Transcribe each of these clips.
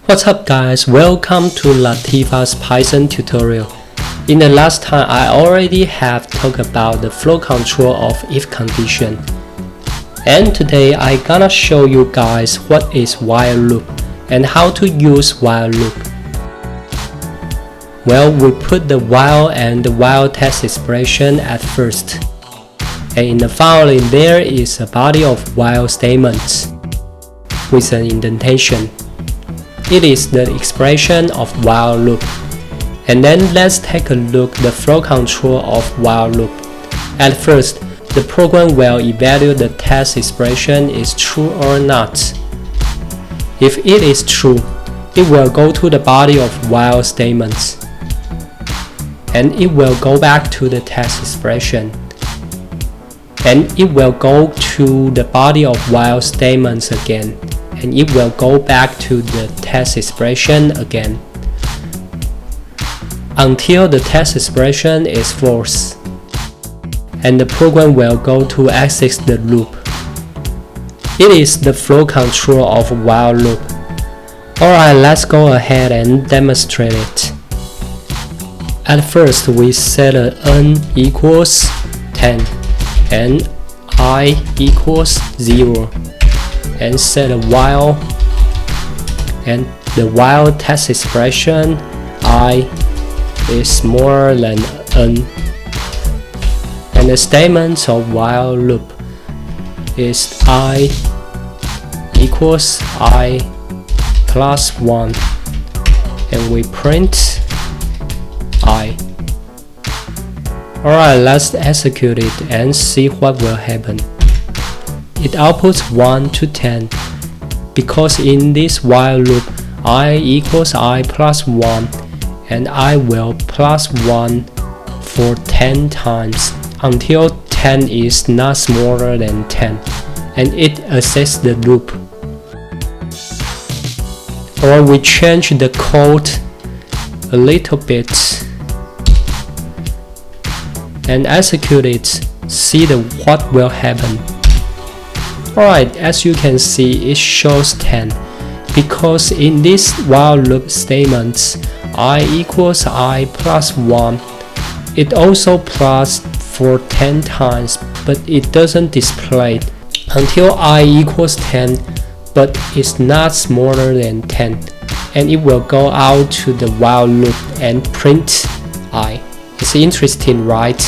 What's up guys, welcome to Lativa's Python tutorial. In the last time I already have talked about the flow control of if condition. And today I gonna show you guys what is while loop and how to use while loop. Well, we put the while and the while test expression at first. And in the following there is a body of while statements with an indentation. It is the expression of while loop. And then let's take a look at the flow control of while loop. At first, the program will evaluate the test expression is true or not. If it is true, it will go to the body of while statements. And it will go back to the test expression. And it will go to the body of while statements again. And it will go back to the test expression again until the test expression is false, and the program will go to exit the loop. It is the flow control of while loop. Alright, let's go ahead and demonstrate it. At first we set a n equals 10 and I equals 0. And set a while, and the while test expression I is smaller than n, and the statement of while loop is I equals I plus 1, and we print I. Alright, let's execute it and see what will happen. It outputs 1 to 10 because in this while loop I equals I plus 1 and I will plus 1 for 10 times until 10 is not smaller than 10, and it exits the loop. Or we change the code a little bit and execute it, see what will happen. Alright, as you can see, it shows 10 because in this while loop statements I equals I plus 1, it also plus for 10 times, but it doesn't display until I equals 10, but it's not smaller than 10, and it will go out to the while loop and print I. It's interesting, right?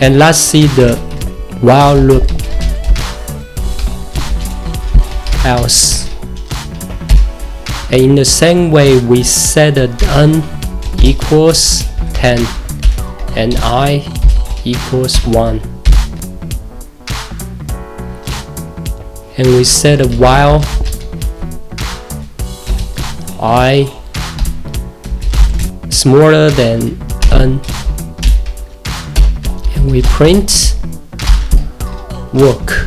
And let's see the while loop else. And in the same way we set the n equals 10 and I equals 1, and we set a while I smaller than n, and we print work,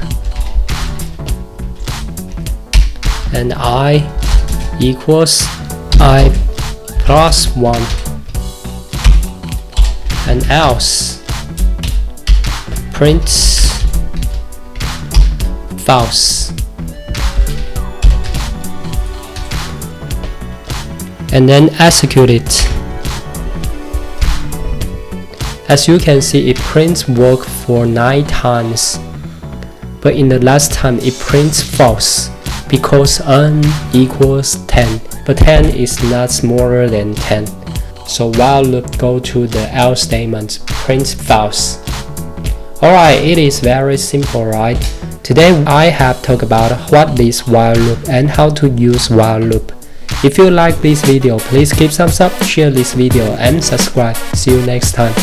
and I equals I plus 1, and else prints false, and then execute it. As you can see, it prints work for 9 times, but in the last time it prints false because n equals 10, but 10 is not smaller than 10. So while loop go to the else statement, print false. Alright, it is very simple, right? Today I have talked about what is while loop and how to use while loop. If you like this video, please give thumbs up, share this video and subscribe. See you next time.